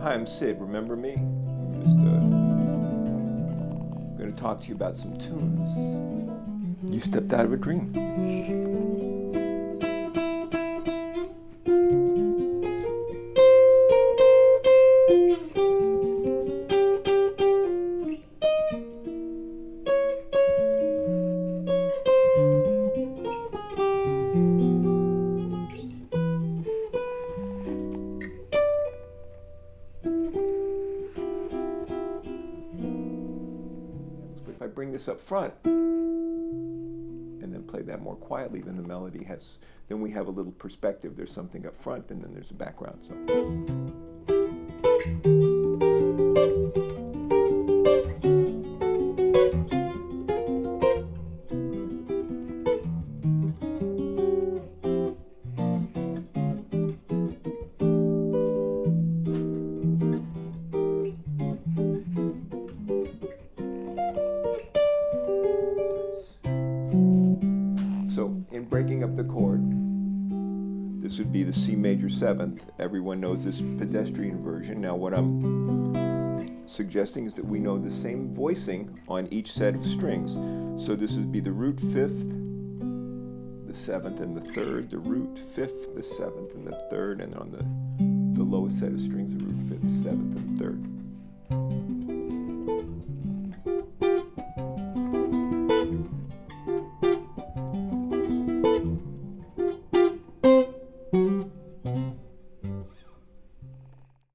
Hi, I'm Sid. Remember me? I'm just going to talk to you about some tunes. You stepped out of a dream. If I bring this up front and then play that more quietly, then the melody has, then we have a little perspective. There's something up front and then there's a background. So. So in breaking up the chord, this would be the C major 7th. Everyone knows this pedestrian version. Now what I'm suggesting is that we know the same voicing on each set of strings. So this would be the root 5th, the 7th and the 3rd, the root 5th, the 7th and the 3rd, and on the lowest set of strings, the root 5th, 7th and 3rd.